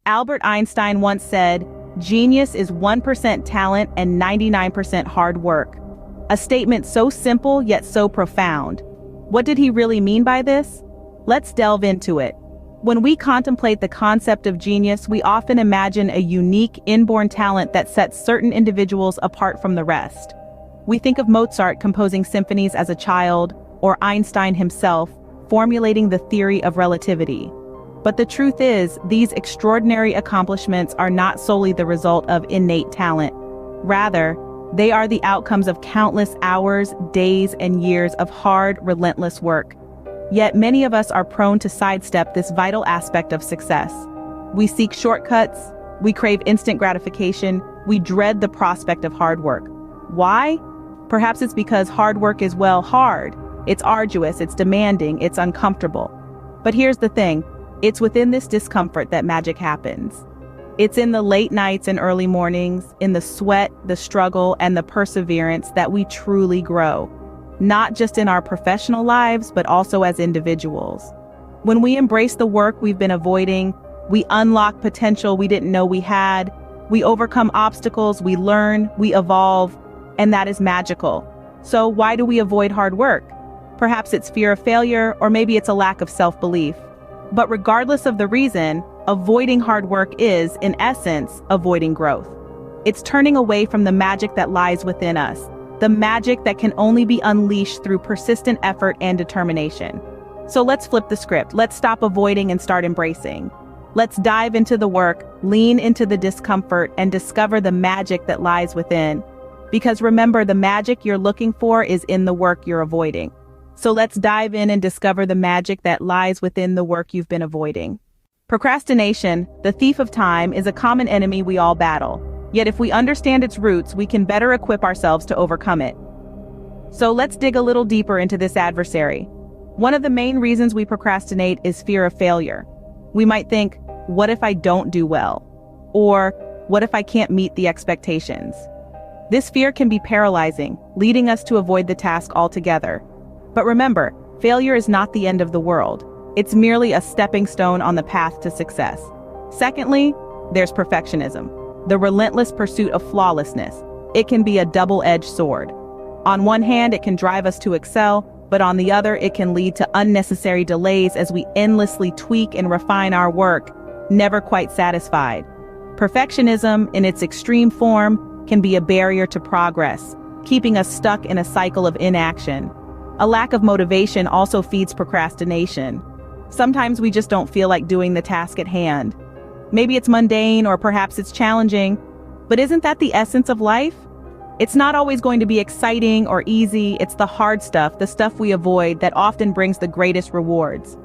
Albert Einstein once said, "Genius is 1% talent and 99% hard work." A statement so simple yet so profound. What did he really mean by this? Let's delve into it. When we contemplate the concept of genius, we often imagine a unique, inborn talent that sets certain individuals apart from the rest. We think of Mozart composing symphonies as a child, or Einstein himself formulating the theory of relativity. But the truth is, these extraordinary accomplishments are not solely the result of innate talent. Rather, they are the outcomes of countless hours, days, and years of hard, relentless work. Yet many of us are prone to sidestep this vital aspect of success. We seek shortcuts, we crave instant gratification, we dread the prospect of hard work. Why? Perhaps it's because hard work is, well, hard. It's arduous, it's demanding, it's uncomfortable. But here's the thing, it's within this discomfort that magic happens. It's in the late nights and early mornings, in the sweat, the struggle, and the perseverance that we truly grow. Not just in our professional lives, but also as individuals. When we embrace the work we've been avoiding, we unlock potential we didn't know we had, we overcome obstacles, we learn, we evolve, and that is magical. So why do we avoid hard work? Perhaps it's fear of failure, or maybe it's a lack of self-belief. But regardless of the reason, avoiding hard work is, in essence, avoiding growth. It's turning away from the magic that lies within us, the magic that can only be unleashed through persistent effort and determination. So let's flip the script. Let's stop avoiding and start embracing. Let's dive into the work, lean into the discomfort, and discover the magic that lies within. Because remember, the magic you're looking for is in the work you're avoiding. So let's dive in and discover the magic that lies within the work you've been avoiding. Procrastination, the thief of time, is a common enemy we all battle. Yet if we understand its roots, we can better equip ourselves to overcome it. So let's dig a little deeper into this adversary. One of the main reasons we procrastinate is fear of failure. We might think, what if I don't do well? Or what if I can't meet the expectations? This fear can be paralyzing, leading us to avoid the task altogether. But remember, failure is not the end of the world. It's merely a stepping stone on the path to success. Secondly, there's perfectionism, the relentless pursuit of flawlessness. It can be a double-edged sword. On one hand, it can drive us to excel, but on the other, it can lead to unnecessary delays as we endlessly tweak and refine our work, never quite satisfied. Perfectionism, in its extreme form, can be a barrier to progress, keeping us stuck in a cycle of inaction. A lack of motivation also feeds procrastination. Sometimes we just don't feel like doing the task at hand. Maybe it's mundane or perhaps it's challenging, but isn't that the essence of life? It's not always going to be exciting or easy. It's the hard stuff, the stuff we avoid, that often brings the greatest rewards.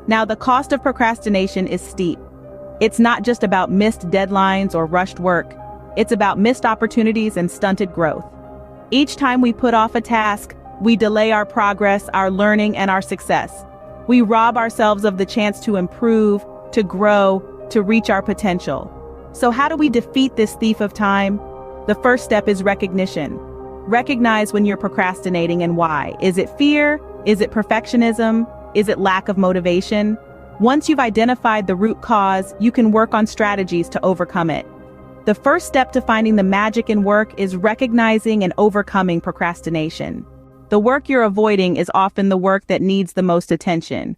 Now, the cost of procrastination is steep. It's not just about missed deadlines or rushed work. It's about missed opportunities and stunted growth. Each time we put off a task, we delay our progress, our learning, and our success. We rob ourselves of the chance to improve, to grow, to reach our potential. So how do we defeat this thief of time? The first step is recognition. Recognize when you're procrastinating and why. Is it fear? Is it perfectionism? Is it lack of motivation? Once you've identified the root cause, you can work on strategies to overcome it. The first step to finding the magic in work is recognizing and overcoming procrastination. The work you're avoiding is often the work that needs the most attention.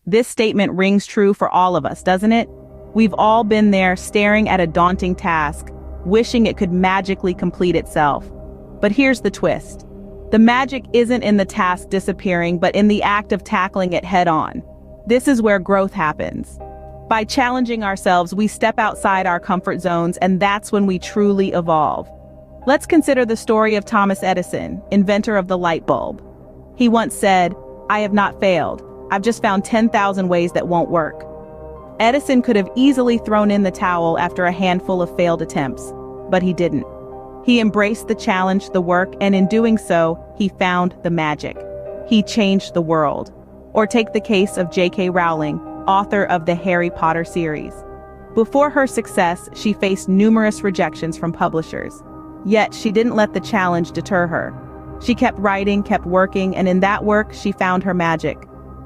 This statement rings true for all of us, doesn't it? We've all been there, staring at a daunting task, wishing it could magically complete itself. But here's the twist. The magic isn't in the task disappearing, but in the act of tackling it head-on. This is where growth happens. By challenging ourselves, we step outside our comfort zones, and that's when we truly evolve. Let's consider the story of Thomas Edison, inventor of the light bulb. He once said, "I have not failed. I've just found 10,000 ways that won't work." Edison could have easily thrown in the towel after a handful of failed attempts, but he didn't. He embraced the challenge, the work, and in doing so, he found the magic. He changed the world. Or take the case of J.K. Rowling, author of the Harry Potter series. Before her success, she faced numerous rejections from publishers. Yet she didn't let the challenge deter her. She kept writing, kept working, and in that work, she found her magic.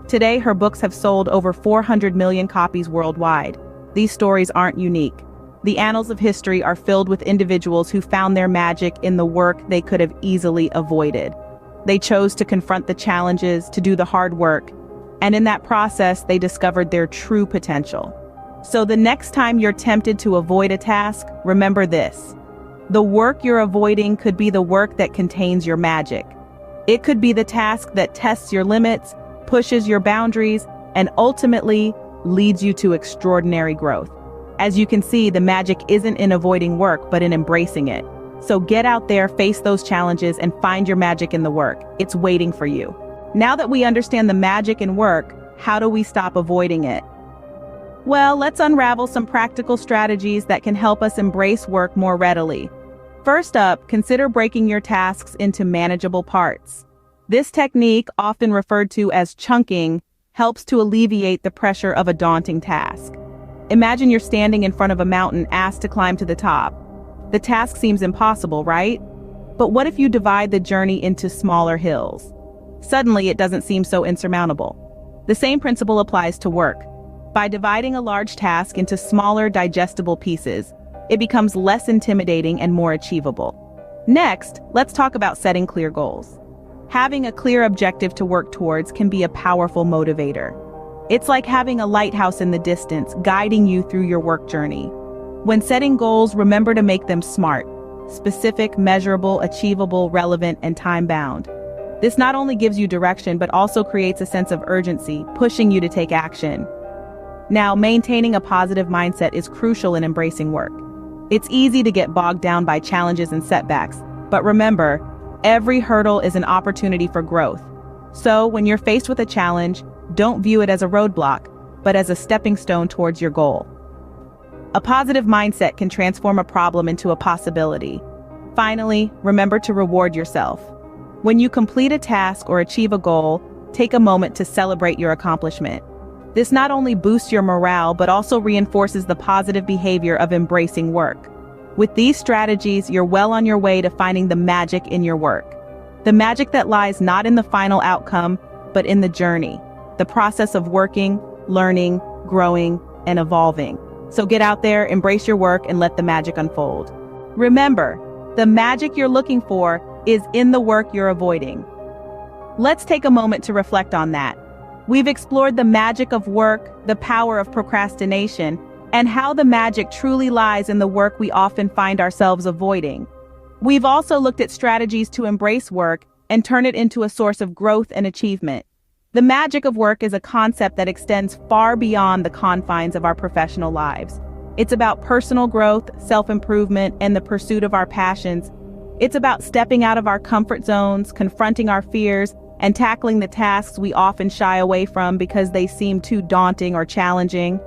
Today, her books have sold over 400 million copies worldwide. these stories aren't unique. The annals of history are filled with individuals who found their magic in the work they could have easily avoided. They chose to confront the challenges, to do the hard work, and in that process, they discovered their true potential. So the next time you're tempted to avoid a task, remember this. The work you're avoiding could be the work that contains your magic. It could be the task that tests your limits, pushes your boundaries, and ultimately leads you to extraordinary growth. As you can see, the magic isn't in avoiding work, but in embracing it. So get out there, face those challenges, and find your magic in the work. It's waiting for you. Now that we understand the magic in work, how do we stop avoiding it? Well, let's unravel some practical strategies that can help us embrace work more readily. First up, consider breaking your tasks into manageable parts. This technique, often referred to as chunking, helps to alleviate the pressure of a daunting task. Imagine you're standing in front of a mountain asked to climb to the top. The task seems impossible, right? But what if you divide the journey into smaller hills? Suddenly, it doesn't seem so insurmountable. The same principle applies to work. By dividing a large task into smaller, digestible pieces, it becomes less intimidating and more achievable. Next, let's talk about setting clear goals. Having a clear objective to work towards can be a powerful motivator. It's like having a lighthouse in the distance, guiding you through your work journey. When setting goals, remember to make them SMART: specific, measurable, achievable, relevant, and time-bound. This not only gives you direction, but also creates a sense of urgency, pushing you to take action. Now, maintaining a positive mindset is crucial in embracing work. It's easy to get bogged down by challenges and setbacks, but remember, every hurdle is an opportunity for growth. So, when you're faced with a challenge, don't view it as a roadblock, but as a stepping stone towards your goal. A positive mindset can transform a problem into a possibility. Finally, remember to reward yourself. When you complete a task or achieve a goal, take a moment to celebrate your accomplishment. This not only boosts your morale, but also reinforces the positive behavior of embracing work. With these strategies, you're well on your way to finding the magic in your work. The magic that lies not in the final outcome, but in the journey, the process of working, learning, growing, and evolving. So get out there, embrace your work, and let the magic unfold. Remember, the magic you're looking for is in the work you're avoiding. Let's take a moment to reflect on that. We've explored the magic of work, the power of procrastination, and how the magic truly lies in the work we often find ourselves avoiding. We've also looked at strategies to embrace work and turn it into a source of growth and achievement. The magic of work is a concept that extends far beyond the confines of our professional lives. It's about personal growth, self-improvement, and the pursuit of our passions. It's about stepping out of our comfort zones, confronting our fears, and tackling the tasks we often shy away from because they seem too daunting or challenging.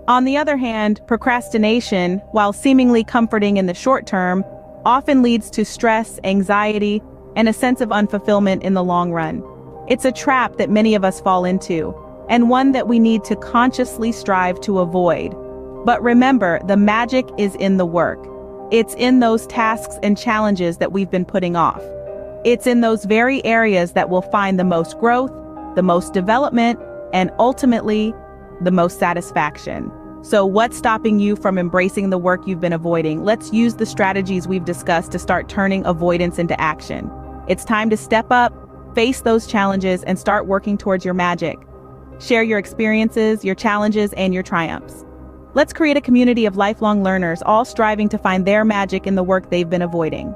On the other hand, procrastination, while seemingly comforting in the short term, often leads to stress, anxiety, and a sense of unfulfillment in the long run. It's a trap that many of us fall into, and one that we need to consciously strive to avoid. But remember, the magic is in the work. It's in those tasks and challenges that we've been putting off. It's in those very areas that we'll find the most growth, the most development, and ultimately, the most satisfaction. So what's stopping you from embracing the work you've been avoiding? Let's use the strategies we've discussed to start turning avoidance into action. It's time to step up, face those challenges, and start working towards your magic. Share your experiences, your challenges, and your triumphs. Let's create a community of lifelong learners, all striving to find their magic in the work they've been avoiding.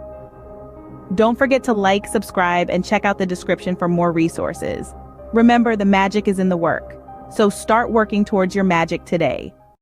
Don't forget to like, subscribe, and check out the description for more resources. Remember, the magic is in the work. So start working towards your magic today.